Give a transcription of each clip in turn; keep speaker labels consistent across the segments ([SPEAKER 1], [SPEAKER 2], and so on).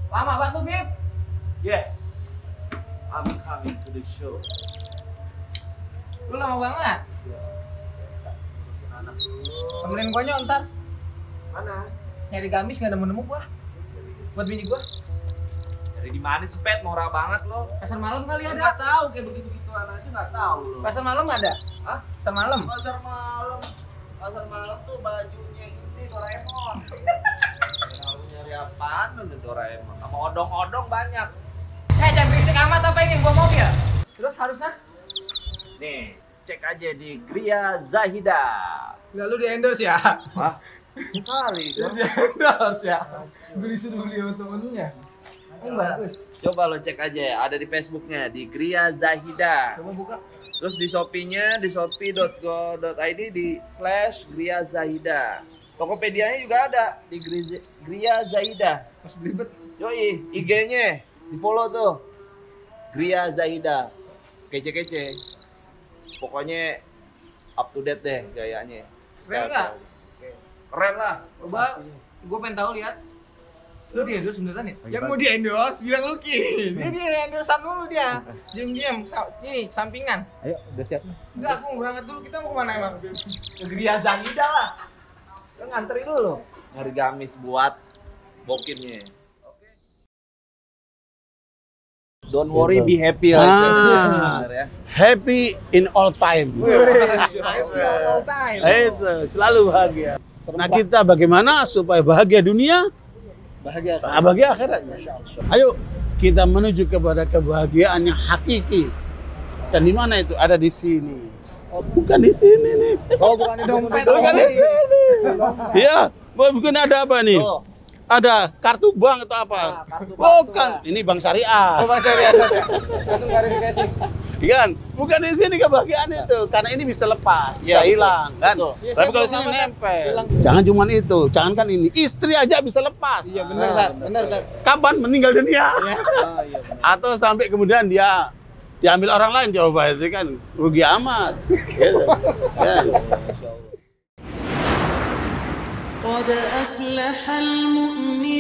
[SPEAKER 1] Lama banget lu, Bib.
[SPEAKER 2] Yeah, I'm coming to the show.
[SPEAKER 1] Lu lama banget.
[SPEAKER 2] Urusin anak dulu.
[SPEAKER 1] Temenin gua ntar.
[SPEAKER 2] Mana?
[SPEAKER 1] Nyari gamis nggak nemu-nemu gua. Buat bini gua.
[SPEAKER 2] Dari di mana sih, Pet? Norak banget lo.
[SPEAKER 1] Pasar malam kali ada.
[SPEAKER 2] Nggak tahu kayak begitu-gituan aja nggak tahu lo.
[SPEAKER 1] Pasar malam ada?
[SPEAKER 2] Hah?
[SPEAKER 1] Pasar malam.
[SPEAKER 2] Pasar malam. Pasar malam tuh bajunya ini Doraemon. Kalau nyari apaan lu nih Doraemon? Sama odong-odong banyak.
[SPEAKER 1] Jangan berisik amat apa ini gua mobil. Terus harusnya?
[SPEAKER 2] Nih, cek aja di Gria Zahida.
[SPEAKER 1] Lalu di endorse ya?
[SPEAKER 2] Hah? Kali dong.
[SPEAKER 1] Di endorse ya? Gue disuruh beli sama temennya. Bagus.
[SPEAKER 2] Coba lo cek aja ya, ada di Facebooknya di Gria Zahida.
[SPEAKER 1] Coba buka.
[SPEAKER 2] Terus di Shopee-nya di shopee.go.id di /Gria Zahida. Tokopedia-nya juga ada di Gria Zahida.
[SPEAKER 1] Pas belibet.
[SPEAKER 2] Yoi, IG-nya di follow tuh. Gria Zahida. Kece-kece. Pokoknya up to date deh gayanya.
[SPEAKER 1] Keren nggak?
[SPEAKER 2] Keren lah.
[SPEAKER 1] Coba, gue pengen tahu lihat. Lu di endorse beneran ya? Yang mau di endorse bilang Lucky. Dia di endorsean dulu dia. Diam-diam, ini sampingan.
[SPEAKER 3] Ayo, udah siap.
[SPEAKER 1] Enggak, aku mau berangkat dulu. Kita mau kemana emang?
[SPEAKER 2] Ke Gria Zahida lah. Lo ngantri dulu. Nyari gamis buat bokinnya. Don't worry, be happy lah. Bener ya.
[SPEAKER 3] Happy in all time.
[SPEAKER 1] All time.
[SPEAKER 3] Itu selalu bahagia. Nah, kita bagaimana supaya bahagia dunia, bahagia akhiratnya. Ayo kita menuju kepada kebahagiaan yang hakiki. Dan di mana itu? Ada di sini. Oh, bukan di sini nih.
[SPEAKER 1] Oh, bukan di dompet.
[SPEAKER 3] Bukan di sini. Iya, bukan ada apa nih?
[SPEAKER 1] Oh.
[SPEAKER 3] Ada kartu bank atau apa?
[SPEAKER 1] Kartu bank
[SPEAKER 3] Bukan,
[SPEAKER 1] tuh,
[SPEAKER 3] ini bank syariah.
[SPEAKER 1] Oh, Mas Arya. Langsung klarifikasi.
[SPEAKER 3] Kan? Bukan di sini kebahagiaan itu, karena ini bisa lepas, bisa hilang, kan?
[SPEAKER 1] Ya,
[SPEAKER 3] Tapi
[SPEAKER 1] saya
[SPEAKER 3] kalau
[SPEAKER 1] mau
[SPEAKER 3] sini
[SPEAKER 1] sama, Sat.
[SPEAKER 3] nempel.
[SPEAKER 1] Hilang.
[SPEAKER 3] Jangan cuma itu, jangan kan ini. Istri aja bisa lepas.
[SPEAKER 1] Iya, benar, Sat. Benar, Sat.
[SPEAKER 3] Kapan meninggal dunia?
[SPEAKER 1] Iya. Oh, iya.
[SPEAKER 3] Atau sampai kemudian dia diambil orang lain, coba itu kan rugi amat. Gitu. Ya.
[SPEAKER 4] قد أفلح المؤمنون.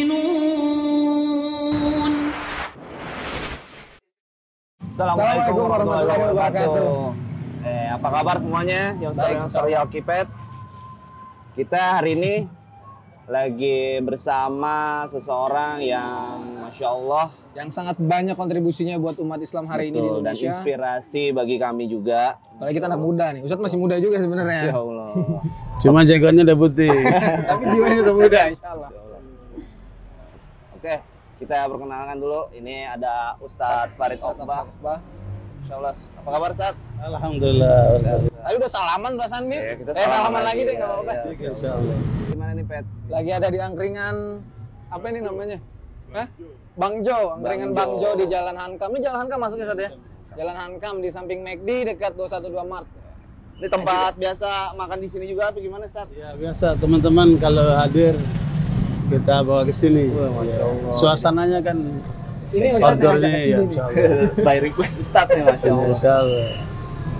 [SPEAKER 2] Assalamualaikum warahmatullahi wabarakatuh. Apa kabar semuanya? Yang serial Kipet. Kita hari ini lagi bersama seseorang yang Masya Allah
[SPEAKER 1] Yang sangat banyak kontribusinya buat umat Islam hari ini di
[SPEAKER 2] betul, dan
[SPEAKER 1] Indonesia.
[SPEAKER 2] inspirasi bagi kami juga.
[SPEAKER 1] Apalagi kita anak muda nih. Ustadz masih muda juga sebenarnya.
[SPEAKER 2] Masya Allah.
[SPEAKER 3] Cuma jenggotnya udah putih.
[SPEAKER 1] Tapi jiwanya tetap muda, insyaallah.
[SPEAKER 2] Oke, kita perkenalkan dulu. Ini ada Ustadz Farid Okbah. Masya Allah. Apa kabar, Ustadz?
[SPEAKER 3] Alhamdulillah.
[SPEAKER 1] Tadi udah salaman perasaan, Mir.
[SPEAKER 2] Ya, kita
[SPEAKER 1] Salaman lagi deh, nggak apa-apa.
[SPEAKER 2] Ya.
[SPEAKER 3] Insyaallah.
[SPEAKER 2] Gimana nih, Pet?
[SPEAKER 1] Lagi ada di angkringan, apa ini namanya? Hah? Bang Jo, angkringan Bang Jo di Jalan Hankam. Ini Jalan Hankam masuknya, Ustadz ya? Jalan Hankam di samping McD dekat 212 Mart.
[SPEAKER 2] Ini tempat biasa makan di sini juga apa gimana, Ustadz?
[SPEAKER 3] Ya biasa teman-teman kalau hadir kita bawa ke sini. Ya. Suasananya kan
[SPEAKER 1] Ini Ustadz yang
[SPEAKER 3] outdoornya
[SPEAKER 1] ajak ke
[SPEAKER 3] ya.
[SPEAKER 1] sini nih.
[SPEAKER 3] Insyaallah.
[SPEAKER 2] By request Ustadz nih, Masya Allah.
[SPEAKER 3] Insyaallah.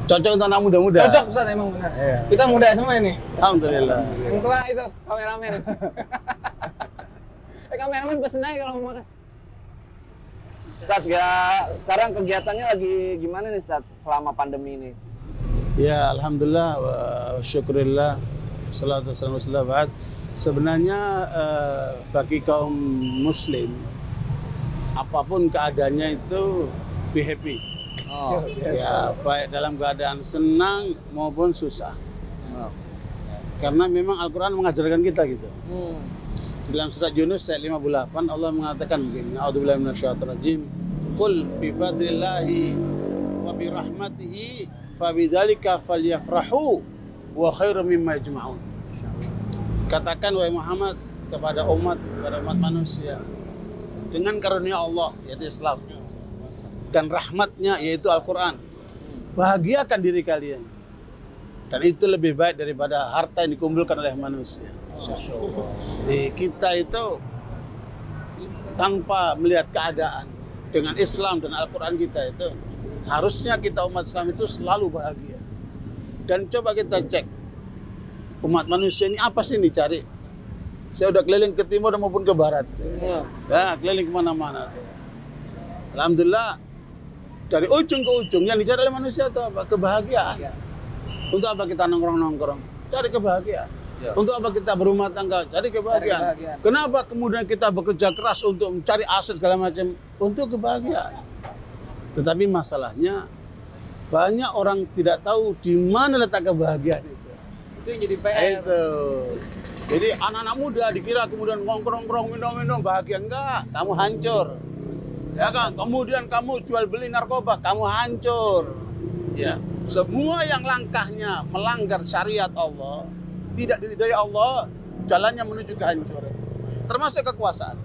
[SPEAKER 3] Cocok untuk anak muda-muda.
[SPEAKER 1] Cocok Ustadz emang benar.
[SPEAKER 3] Iya.
[SPEAKER 1] Kita muda semua ini.
[SPEAKER 3] Alhamdulillah.
[SPEAKER 1] Yang tua itu kameramen. Kameramen pesen aja kalau mau makan.
[SPEAKER 2] Ustadz, ya, sekarang kegiatannya lagi gimana nih, Ustadz, selama pandemi ini?
[SPEAKER 3] Ya alhamdulillah wa syukurillah salatu wassalamu ala sebenarnya bagi kaum muslim apapun keadaannya itu be happy.
[SPEAKER 2] Oh,
[SPEAKER 3] Ya baik dalam keadaan senang maupun susah. Karena memang Al-Qur'an mengajarkan kita gitu. Dalam surat Yunus ayat 58 Allah mengatakan begini, a'udzubillahi minasyaitonir rajim. Qul bi fadlillahi wa bi rahmatihi fabidzalika falyafrahu wa khairum mimma yajma'un. Katakan wahai Muhammad kepada umat manusia dengan karunia Allah yaitu Islam dan rahmatnya yaitu Al-Qur'an. Bahagiakan diri kalian. Dan itu lebih baik daripada harta yang dikumpulkan oleh manusia. Jadi kita itu tanpa melihat keadaan dengan Islam dan Al-Quran kita itu harusnya kita umat Islam itu selalu bahagia. Dan coba kita cek umat manusia ini apa sih yang dicari? Saya udah keliling ke timur maupun ke barat.
[SPEAKER 1] Iya.
[SPEAKER 3] Ya, keliling kemana-mana. Alhamdulillah, dari ujung ke ujung yang dicari oleh manusia itu apa? Kebahagiaan. Untuk apa kita nongkrong-nongkrong? Cari kebahagiaan.
[SPEAKER 2] Ya.
[SPEAKER 3] Untuk apa kita berumah tangga? Cari kebahagiaan.
[SPEAKER 1] Cari kebahagiaan.
[SPEAKER 3] Kenapa kemudian kita bekerja keras untuk mencari aset segala macam? Untuk kebahagiaan. Tetapi masalahnya banyak orang tidak tahu di mana letak kebahagiaan itu.
[SPEAKER 1] Itu yang jadi PR.
[SPEAKER 3] Itu. Jadi anak-anak muda dikira kemudian nongkrong-nongkrong, minum-minum bahagia. Enggak, kamu hancur. Ya kan? Kemudian kamu jual beli narkoba, kamu hancur.
[SPEAKER 2] Ya.
[SPEAKER 3] Semua yang langkahnya melanggar syariat Allah, tidak diridhai Allah, jalannya menuju kehancuran. Termasuk kekuasaan.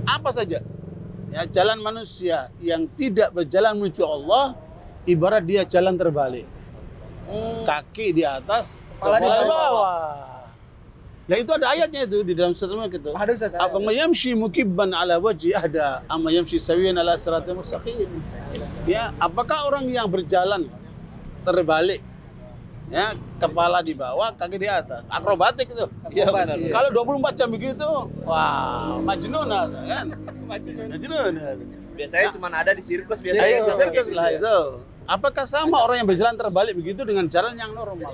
[SPEAKER 3] Apa saja? Ya, jalan manusia yang tidak berjalan menuju Allah, ibarat dia jalan terbalik. Kaki di atas,
[SPEAKER 1] Kepala
[SPEAKER 3] kepala
[SPEAKER 1] di
[SPEAKER 3] di
[SPEAKER 1] bawah.
[SPEAKER 3] bawah. Nah itu ada ayatnya itu di dalam surat Al-Mulk itu.
[SPEAKER 1] Ada Ustaz. ada.
[SPEAKER 3] Afama yamshi mukibban ala wajhi ahda amma yamshi sawiyan ala siratal mustaqim. Ya, apakah orang yang berjalan terbalik ya, kepala di bawah, kaki di atas, akrobatik itu.
[SPEAKER 2] Iya benar.
[SPEAKER 1] Iya.
[SPEAKER 3] Kalau 24 jam begitu, wah, majnun ada, kan? Majnun.
[SPEAKER 2] Biasanya cuma ada di sirkus biasanya.
[SPEAKER 3] Saya
[SPEAKER 2] itu.
[SPEAKER 3] ke sirkus lah itu. Apakah sama orang yang berjalan terbalik begitu dengan jalan yang normal?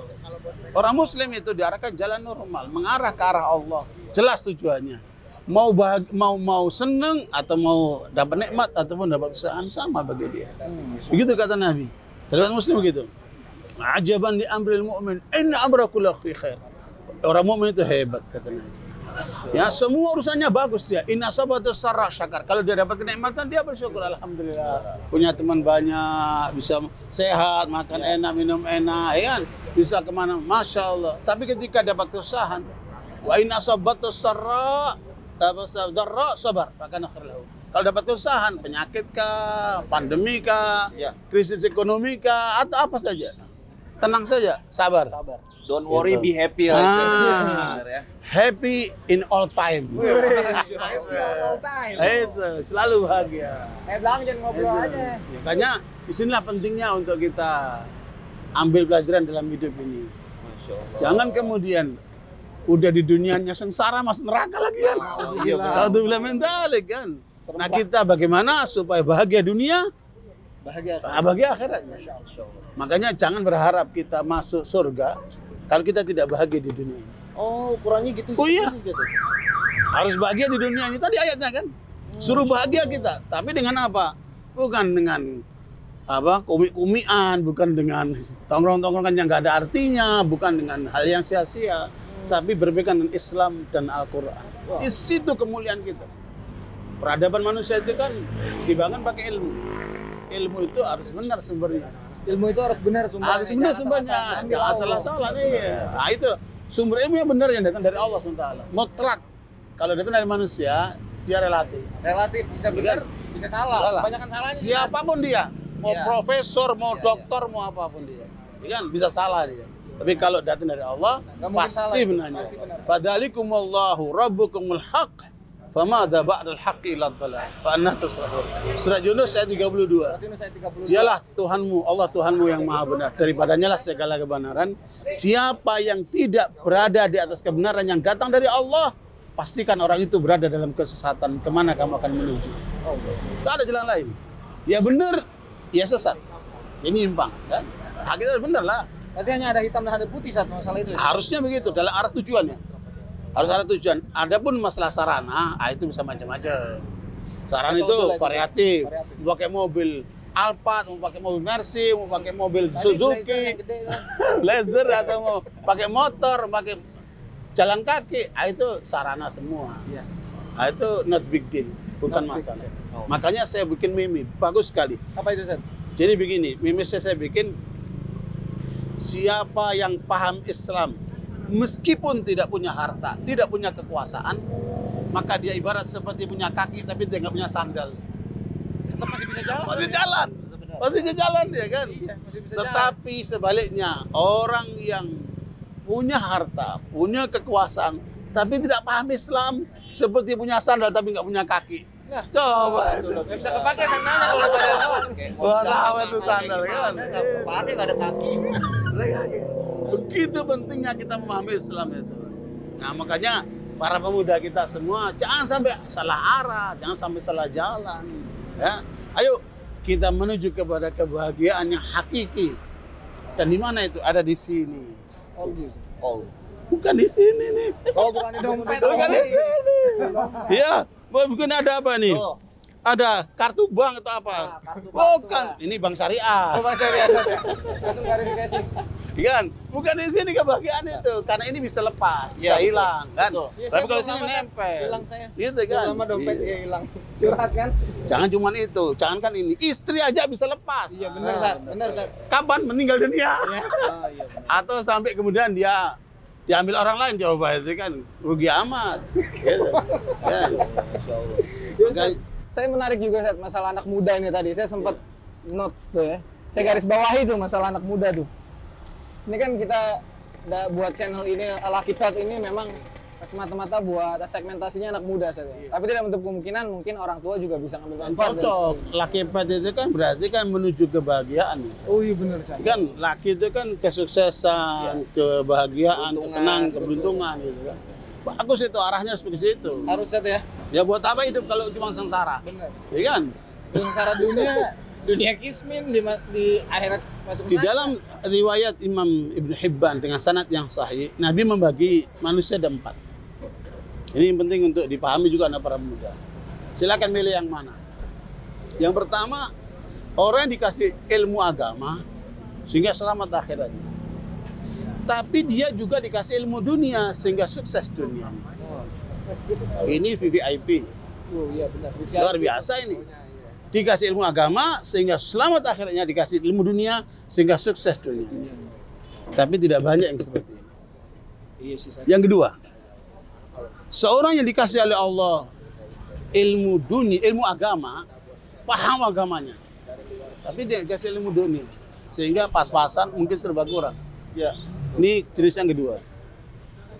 [SPEAKER 3] Orang Muslim itu diarahkan jalan normal, mengarah ke arah Allah. Jelas tujuannya. Mau seneng atau mau dapat nikmat ataupun dapat kesusahan sama bagi dia. Begitu kata Nabi. Dalam Muslim begitu. Ajaban li amril mu'min, inna amra kullahu khair. Orang mukmin itu hebat kata Nabi. Ya, semua urusannya bagus dia. Inna sabatu sarra syakar. Kalau dia dapat kenikmatan dia bersyukur, alhamdulillah. Punya teman banyak, bisa sehat, makan enak, minum enak, ya kan? Bisa kemana, masya Allah. Tapi ketika dapat kesusahan, wa inna sabatu sarra darra sabar, maka nakhrlahu. Kalau dapat kesusahan, penyakit kah, pandemi kah,
[SPEAKER 2] Ya.
[SPEAKER 3] krisis ekonomi kah, atau apa saja, tenang saja, sabar.
[SPEAKER 2] Don't worry,
[SPEAKER 3] Gitu.
[SPEAKER 2] be happy.
[SPEAKER 3] Ah.
[SPEAKER 2] Benar ya.
[SPEAKER 3] Happy in all time.
[SPEAKER 1] All time.
[SPEAKER 3] Itu selalu bahagia.
[SPEAKER 1] Bilang jangan ngobrol
[SPEAKER 3] Itu.
[SPEAKER 1] aja.
[SPEAKER 3] Makanya disinilah pentingnya untuk kita ambil pelajaran dalam hidup ini.
[SPEAKER 2] Masya Allah.
[SPEAKER 3] Jangan kemudian udah di dunianya sengsara masuk neraka lagi kan.
[SPEAKER 2] Iya, benar.
[SPEAKER 3] Alhamdulillah mentalik kan. Nah kita bagaimana supaya bahagia dunia, bahagia akhiratnya. Makanya jangan berharap kita masuk surga kalau kita tidak bahagia di dunia ini.
[SPEAKER 2] Oh, ukurannya gitu.
[SPEAKER 3] Oh, iya.
[SPEAKER 2] juga tuh.
[SPEAKER 3] Harus bahagia di dunia ini. Tadi ayatnya kan. Suruh bahagia kita. Tapi dengan apa? Bukan dengan apa komik-komian, bukan dengan tongkrong-tongkrongan yang nggak ada artinya, bukan dengan hal yang sia-sia. Tapi berpegang dengan Islam dan Al-Quran. Di situ kemuliaan kita. Peradaban manusia itu kan dibangun pakai ilmu. Ilmu itu harus benar sumbernya.
[SPEAKER 1] Ilmu itu harus benar sumbernya.
[SPEAKER 3] Harus benar sumbernya. Jangan salah-salah nih. Nah, itu sumber ilmu yang benar yang datang dari Allah SWT. Mutlak. Kalau datang dari manusia, dia relatif.
[SPEAKER 1] Relatif bisa benar, bisa salah. Kebanyakan salahnya.
[SPEAKER 3] Siapapun dia, mau
[SPEAKER 1] Iya.
[SPEAKER 3] profesor, mau
[SPEAKER 1] Iya,
[SPEAKER 3] dokter, mau apapun dia, ya kan bisa salah dia. Tapi kalau datang dari Allah,
[SPEAKER 1] Nggak mungkin salah.
[SPEAKER 3] pasti benarnya.
[SPEAKER 1] Pasti benar.
[SPEAKER 3] Fadzalikumullahu rabbukumul haq, famadza ba'dal haqqi illa dhalal. Fa anna tusrafun. Surat Yunus ayat 32.
[SPEAKER 1] Yunus ayat 32.
[SPEAKER 3] Dialah Tuhanmu, Allah Tuhanmu yang maha benar. Daripadanya lah segala kebenaran. Siapa yang tidak berada di atas kebenaran yang datang dari Allah, pastikan orang itu berada dalam kesesatan. Kemana kamu akan menuju? Tidak ada jalan lain. Ya benar, ya sesat. Ya nyimpang. Kan? Nah, kita benar lah.
[SPEAKER 1] Berarti hanya ada hitam dan ada putih satu masalah itu. Ya?
[SPEAKER 3] Harusnya begitu, dalam arah tujuannya. Harus ada tujuan. Adapun masalah sarana, itu bisa macam-macam. Sarana itu
[SPEAKER 1] Betul,
[SPEAKER 3] variatif.
[SPEAKER 1] variatif.
[SPEAKER 3] Mau pakai mobil Alphard, mau pakai mobil Mercy, mau pakai mobil Suzuki, Blazer, atau mau pakai motor, pakai jalan kaki, itu sarana semua.
[SPEAKER 1] Iya.
[SPEAKER 3] Itu not big deal, bukan
[SPEAKER 1] Not big
[SPEAKER 3] masalah.
[SPEAKER 1] deal.
[SPEAKER 2] Oh.
[SPEAKER 3] Makanya saya bikin meme, bagus sekali.
[SPEAKER 1] Apa itu, Ustaz?
[SPEAKER 3] Jadi begini, meme saya bikin, siapa yang paham Islam, meskipun tidak punya harta, tidak punya kekuasaan, maka dia ibarat seperti punya kaki tapi dia nggak punya sandal.
[SPEAKER 1] Tetap masih bisa jalan.
[SPEAKER 3] Masih jalan, masih jalan ya kan.
[SPEAKER 1] Iya, masih bisa
[SPEAKER 3] Tetapi sebaliknya, orang yang punya harta, punya kekuasaan, tapi tidak paham Islam, seperti punya sandal tapi nggak punya kaki.
[SPEAKER 1] Nah,
[SPEAKER 3] Coba.
[SPEAKER 1] Nggak bisa kepake sandalnya kalau nggak ada lawan.
[SPEAKER 3] Wah, tahu itu sandal kan.
[SPEAKER 2] Pakai nggak ada kaki.
[SPEAKER 3] Begitu pentingnya kita memahami Islam itu. Nah makanya para pemuda kita semua jangan sampai salah arah, jangan sampai salah jalan. Ya, ayo kita menuju kepada kebahagiaan yang hakiki. Dan di mana itu? Ada di sini.
[SPEAKER 2] Oh.
[SPEAKER 3] Bukan di sini nih.
[SPEAKER 1] Oh, bukan di dompet.
[SPEAKER 3] Bukan di sini. Ya, bukan ada apa nih?
[SPEAKER 2] Oh.
[SPEAKER 3] Ada kartu bank atau apa?
[SPEAKER 1] Kartu bank
[SPEAKER 3] Bukan,
[SPEAKER 1] tuh,
[SPEAKER 3] ini bank syariah.
[SPEAKER 1] Oh, Bang Syariah. Langsung klarifikasi.
[SPEAKER 3] Kan? Bukan di sini kebahagiaan itu, karena ini bisa lepas, bisa
[SPEAKER 2] Iya, betul.
[SPEAKER 3] hilang, kan?
[SPEAKER 2] Betul.
[SPEAKER 1] Iya,
[SPEAKER 3] Tapi
[SPEAKER 1] saya
[SPEAKER 3] kalau
[SPEAKER 1] belum
[SPEAKER 3] sini
[SPEAKER 1] lama, Sat.
[SPEAKER 3] nempel.
[SPEAKER 1] Hilang saya.
[SPEAKER 3] Gitu kan?
[SPEAKER 1] Lama dompet
[SPEAKER 3] Iya.
[SPEAKER 1] ya hilang. Curhat kan?
[SPEAKER 3] Jangan cuma itu, jangan kan ini. Istri aja bisa lepas.
[SPEAKER 1] Iya benar, Sat. Benar, Sat.
[SPEAKER 3] Kapan meninggal dunia?
[SPEAKER 1] Oh, iya.
[SPEAKER 3] Atau sampai kemudian dia diambil orang lain, coba itu kan rugi amat. Gitu. Kan?
[SPEAKER 1] Ya, Sat. Saya menarik juga, Sat, masalah anak muda ini tadi. Saya sempat notes tuh ya. Saya garis bawahi tuh masalah anak muda tuh. Ini kan kita buat channel ini, Al-Haqiqat ini memang semata-mata buat segmentasinya anak muda saja. Tapi tidak menutup kemungkinan mungkin orang tua juga bisa ngambil manfaat.
[SPEAKER 3] Cocok. Laki pet itu kan berarti kan menuju kebahagiaan.
[SPEAKER 1] Oh iya benar, Sat.
[SPEAKER 3] Kan laki itu kan kesuksesan, kebahagiaan, kesenangan, keberuntungan gitu kan. Bagus itu arahnya seperti situ.
[SPEAKER 1] Harus, Sat, ya.
[SPEAKER 3] Ya buat apa hidup kalau cuma sengsara?
[SPEAKER 1] Benar.
[SPEAKER 3] Ya kan?
[SPEAKER 1] Sengsara dunia kismin di akhirat masuk
[SPEAKER 3] Di
[SPEAKER 1] neraka.
[SPEAKER 3] dalam riwayat Imam Ibn Hibban dengan sanad yang sahih, Nabi membagi manusia ada 4. Ini yang penting untuk dipahami juga anak para muda. Silakan milih yang mana. Yang pertama, orang yang dikasih ilmu agama sehingga selamat akhiratnya. Tapi dia juga dikasih ilmu dunia sehingga sukses dunianya. Ini VVIP.
[SPEAKER 1] Oh iya benar.
[SPEAKER 3] Luar biasa ini. Dikasih ilmu agama sehingga selamat akhiratnya, dikasih ilmu dunia sehingga sukses dunia. Tapi tidak banyak yang seperti ini.
[SPEAKER 1] Iya sih, Sat.
[SPEAKER 3] Yang kedua, seorang yang dikasih oleh Allah ilmu dunia, ilmu agama, paham agamanya. Tapi dia dikasih ilmu dunia sehingga pas-pasan mungkin serba kurang.
[SPEAKER 2] Ya.
[SPEAKER 3] Ini jenis yang kedua.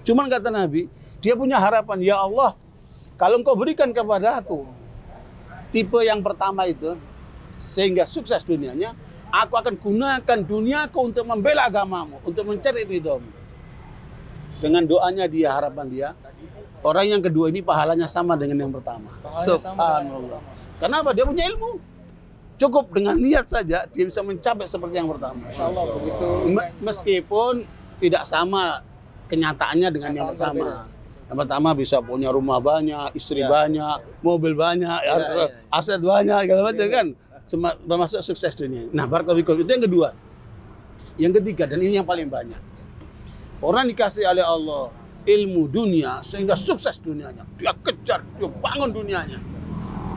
[SPEAKER 3] Cuman kata Nabi, dia punya harapan, ya Allah, kalau engkau berikan kepada aku tipe yang pertama itu, sehingga sukses dunianya, aku akan gunakan duniaku untuk membela agamamu, untuk mencari ridhomu. Dengan doanya dia, harapan dia, orang yang kedua ini pahalanya sama dengan yang pertama.
[SPEAKER 1] Pahalanya sama dengan yang
[SPEAKER 3] Subhanallah. Kenapa? Dia punya ilmu. Cukup dengan niat saja, dia bisa mencapai seperti yang pertama.
[SPEAKER 1] Insya Allah begitu.
[SPEAKER 3] Meskipun tidak sama kenyataannya dengan yang pertama. Yang pertama bisa punya rumah banyak, istri banyak, mobil banyak, aset banyak, segala macam kan. Termasuk sukses dunia. Nah, barakallahu itu yang kedua. Yang ketiga, dan ini yang paling banyak. Orang dikasih oleh Allah ilmu dunia sehingga sukses dunianya. Dia kejar, dia bangun dunianya.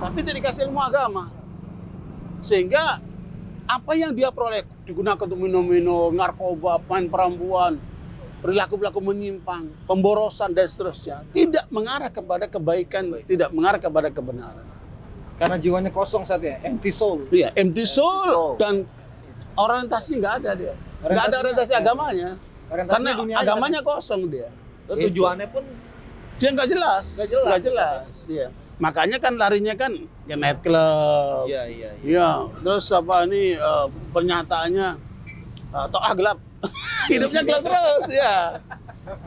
[SPEAKER 3] Tapi dia dikasih ilmu agama. Sehingga apa yang dia peroleh digunakan untuk minum-minum, narkoba, main perempuan, perilaku-perilaku menyimpang, pemborosan dan seterusnya, tidak mengarah kepada kebaikan, tidak mengarah kepada kebenaran.
[SPEAKER 1] Karena jiwanya kosong saat ya, empty soul.
[SPEAKER 3] Iya, empty soul dan orientasi nggak ada dia, nggak ada orientasi agamanya, karena agamanya kosong dia.
[SPEAKER 2] Tujuannya pun
[SPEAKER 3] Dia nggak jelas, nggak jelas. Iya. Makanya kan larinya kan ke night club.
[SPEAKER 2] Iya, iya, iya.
[SPEAKER 3] Iya, terus apa ini pernyataannya to'ah gelap. Hidupnya gelap terus ya.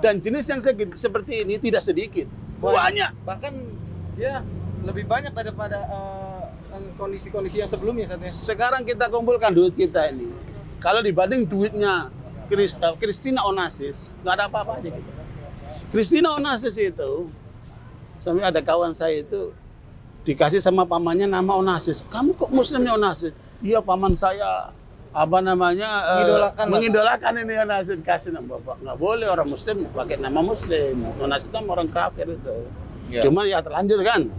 [SPEAKER 3] Dan jenis yang seperti ini tidak sedikit. Banyak.
[SPEAKER 1] Bahkan ya lebih banyak daripada kondisi-kondisi yang sebelumnya saat ini.
[SPEAKER 3] Sekarang kita kumpulkan duit kita ini. Kalau dibanding duitnya Christina Onassis, nggak ada apa-apanya gitu. Christina Onassis itu, sampai ada kawan saya itu dikasih sama pamannya nama Onassis. Kamu kok muslimnya Onassis? Iya, paman saya apa namanya mengidolakan ini Onassis, kasih nama bapak. Nggak boleh orang muslim pakai nama muslim. Onassis itu orang kafir itu. Ya. Cuma ya terlanjur kan.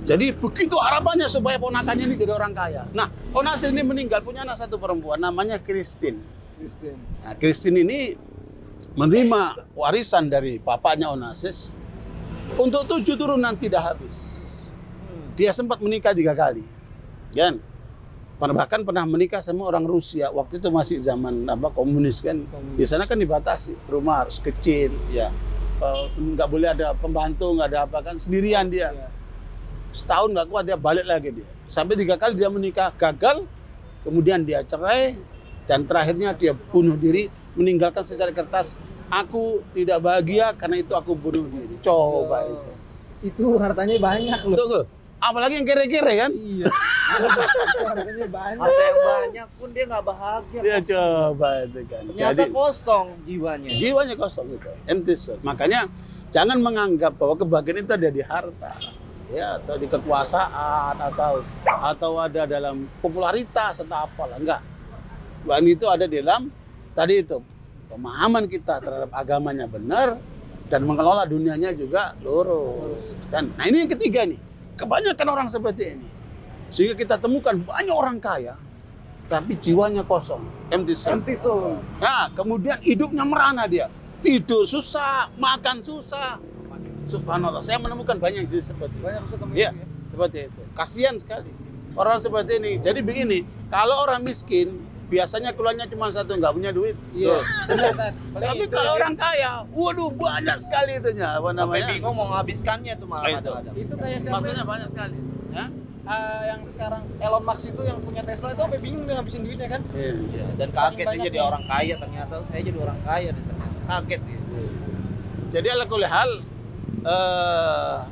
[SPEAKER 3] Jadi begitu harapannya supaya ponakannya ini jadi orang kaya. Nah, Onassis ini meninggal punya anak satu perempuan namanya Christine. Nah, Christine ini menerima warisan dari bapaknya Onassis untuk 7 turunan tidak habis. Dia sempat menikah 3 kali, kan? Bahkan pernah menikah sama orang Rusia. Waktu itu masih zaman komunis kan. Di sana kan dibatasi, rumah harus kecil,
[SPEAKER 2] ya.
[SPEAKER 3] Nggak boleh ada pembantu, nggak ada apa kan, sendirian dia. Setahun nggak kuat dia balik lagi dia. Sampai 3 kali dia menikah gagal, kemudian dia cerai dan terakhirnya dia bunuh diri, meninggalkan secara kertas aku tidak bahagia karena itu aku bunuh diri. Coba itu.
[SPEAKER 1] Itu hartanya banyak loh.
[SPEAKER 3] Tuh. Apalagi yang kere-kere kan?
[SPEAKER 1] Iya. Itu hartanya banyak.
[SPEAKER 2] Harta yang banyak pun dia nggak bahagia.
[SPEAKER 3] Ya coba itu kan.
[SPEAKER 2] Ternyata kosong jiwanya.
[SPEAKER 3] Jiwanya kosong gitu, empty soul. Makanya jangan menganggap bahwa kebahagiaan itu ada di harta, ya, atau di kekuasaan, atau ada dalam popularitas atau apalah, enggak. Bahkan itu ada di dalam tadi itu pemahaman kita terhadap agamanya benar dan mengelola dunianya juga lurus. Dan nah ini yang ketiga nih, kebanyakan orang seperti ini, sehingga kita temukan banyak orang kaya tapi jiwanya kosong, empty soul.
[SPEAKER 1] Empty soul.
[SPEAKER 3] Nah, kemudian hidupnya merana dia. Tidur susah, makan susah. Subhanallah, saya menemukan banyak jenis seperti itu.
[SPEAKER 1] Banyak suka
[SPEAKER 3] Iya, seperti itu. Kasihan sekali orang seperti ini. Jadi begini, kalau orang miskin, biasanya keluarnya cuma satu, nggak punya duit.
[SPEAKER 1] Iya. Benar, Tat.
[SPEAKER 3] Tapi kalau orang kaya, waduh banyak sekali itunya. Apa
[SPEAKER 2] Sampai
[SPEAKER 3] namanya?
[SPEAKER 2] bingung mau menghabiskannya tuh malah.
[SPEAKER 3] Itu.
[SPEAKER 1] Itu kayak siapa?
[SPEAKER 3] Maksudnya banyak sekali. Ya?
[SPEAKER 1] Yang sekarang Elon Musk itu yang punya Tesla itu sampai bingung dia ngabisin duitnya kan?
[SPEAKER 3] Iya.
[SPEAKER 2] Iya, dan kaget dia jadi
[SPEAKER 1] banyaknya.
[SPEAKER 2] orang kaya ternyata. Saya jadi orang kaya nih ternyata. Kaget dia.
[SPEAKER 3] Jadi ala kulli hal,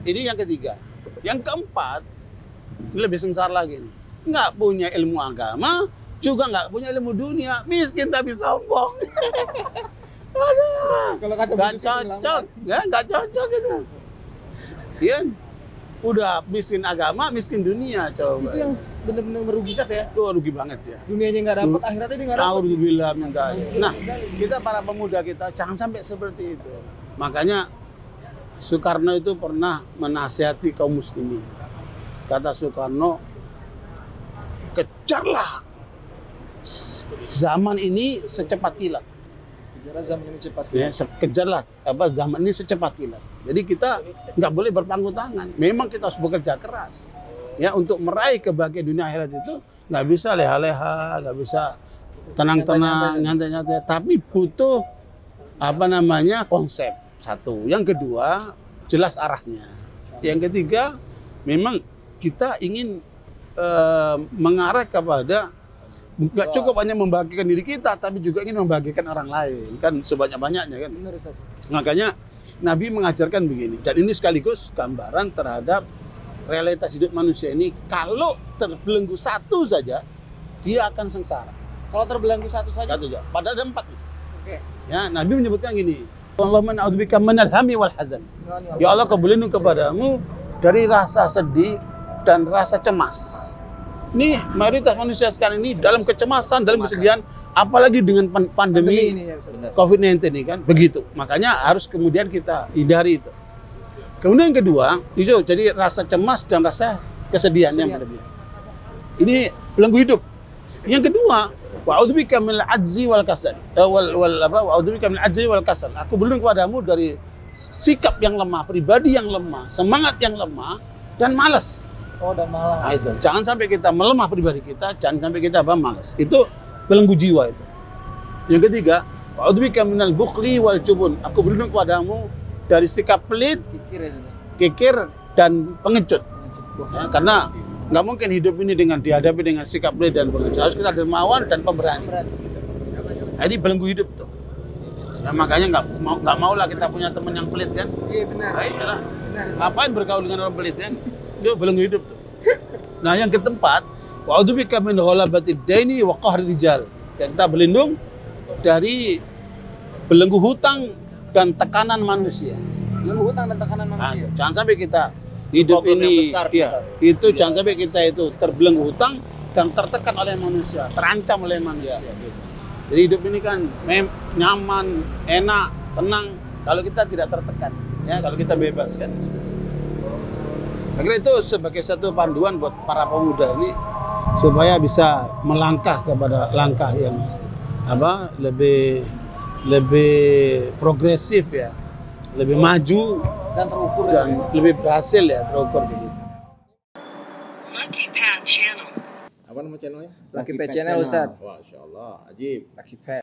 [SPEAKER 3] ini yang ketiga. Yang keempat, ini lebih sengsara lagi nih. Nggak punya ilmu agama, juga nggak punya ilmu dunia, miskin tapi sombong. Aduh,
[SPEAKER 1] Kalau kata
[SPEAKER 3] nggak
[SPEAKER 1] Bu Susi bilang,
[SPEAKER 3] cocok, ya nggak cocok gitu. Iya, udah miskin agama, miskin dunia, coba.
[SPEAKER 1] itu yang benar-benar merugi Sat ya.
[SPEAKER 3] Itu rugi banget ya.
[SPEAKER 1] Dunianya nggak dapat, akhiratnya dia nggak dapat.
[SPEAKER 3] Alhamdulillah minta. Nah, kita para pemuda kita jangan sampai seperti itu. Makanya Soekarno itu pernah menasihati kaum muslimin. Kata Soekarno, kejarlah zaman ini secepat kilat.
[SPEAKER 1] Kejar zaman ini cepat.
[SPEAKER 3] Ya, kejarlah zaman ini secepat kilat. Jadi kita nggak boleh berpangku tangan. Memang kita harus bekerja keras. Ya, untuk meraih kebahagiaan dunia akhirat itu nggak bisa leha-leha, nggak bisa tenang-tenang, nyantai-nyantai. Tapi butuh konsep. Satu. Yang kedua, jelas arahnya. Yang ketiga, memang kita ingin mengarah kepada nggak cukup hanya membahagiakan diri kita, tapi juga ingin membahagiakan orang lain. Kan sebanyak-banyaknya kan.
[SPEAKER 1] Benar Ustaz.
[SPEAKER 3] Makanya Nabi mengajarkan begini. Dan ini sekaligus gambaran terhadap realitas hidup manusia ini. Kalau terbelenggu satu saja, dia akan sengsara.
[SPEAKER 1] Kalau terbelenggu satu saja.
[SPEAKER 3] Satu saja. Padahal ada 4 nih.
[SPEAKER 1] Oke.
[SPEAKER 3] Ya, Nabi menyebutkan gini. Allahumma na'udzubika minal hammi wal hazan. Ya Allah, kau berlindung kepadamu dari rasa sedih dan rasa cemas. Ini mayoritas manusia sekarang ini dalam kecemasan, dalam kesedihan, apalagi dengan pandemi
[SPEAKER 1] ini ya Ustaz.
[SPEAKER 3] COVID-19 ini kan, begitu. Makanya harus kemudian kita hindari itu. Kemudian yang kedua, itu jadi rasa cemas dan rasa kesedihan yang berlebihan. Ini belenggu hidup. Yang kedua, wa'udzubika minal ajzi wal kasal. Wa'udzubika minal ajzi wal kasal. Aku berlindung kepadamu dari sikap yang lemah, pribadi yang lemah, semangat yang lemah, dan malas.
[SPEAKER 1] Oh, dan malas.
[SPEAKER 3] Nah, itu. Jangan sampai kita melemah pribadi kita, jangan sampai kita malas. Itu belenggu jiwa itu. Yang ketiga, wa'udzubika minal bukhli wal jubun. Aku berlindung kepadamu dari sikap pelit,
[SPEAKER 1] Pikir ya Ustaz.
[SPEAKER 3] kikir, dan pengecut. Ya, karena nggak mungkin hidup ini dengan dihadapi dengan sikap pelit dan pengecut. Harus kita dermawan dan pemberani. Gitu. Nah, ini belenggu hidup tuh. Ya, makanya nggak mau lah kita punya teman yang pelit kan.
[SPEAKER 1] Iya benar.
[SPEAKER 3] Nah, iyalah.
[SPEAKER 1] Benar.
[SPEAKER 3] Ngapain bergaul dengan orang pelit kan? Itu belenggu hidup tuh. Nah, yang keempat, wa'udzubika min ghalabati daini wa qahri rijal. Kita berlindung dari belenggu hutang dan tekanan manusia.
[SPEAKER 1] Belenggu hutang dan tekanan
[SPEAKER 3] Nah,
[SPEAKER 1] manusia.
[SPEAKER 3] jangan sampai kita hidup
[SPEAKER 2] Problem yang
[SPEAKER 3] ini,
[SPEAKER 2] besar,
[SPEAKER 3] ya,
[SPEAKER 2] Pak.
[SPEAKER 3] itu jangan sampai kita itu terbelenggu hutang dan tertekan oleh manusia, terancam oleh manusia. Gitu. Jadi hidup ini kan nyaman, enak, tenang kalau kita tidak tertekan, ya, kalau kita bebas kan. Akhirnya itu sebagai satu panduan buat para pemuda ini supaya bisa melangkah kepada langkah yang lebih progresif ya, lebih maju
[SPEAKER 1] Dan terukur
[SPEAKER 3] dan lebih berhasil ya, terukur begitu.
[SPEAKER 4] Lucky Pat Channel.
[SPEAKER 2] Apa nama channelnya?
[SPEAKER 1] Lucky Pet Channel Ustaz.
[SPEAKER 2] Masya Allah, ajib.
[SPEAKER 1] Lucky Pet.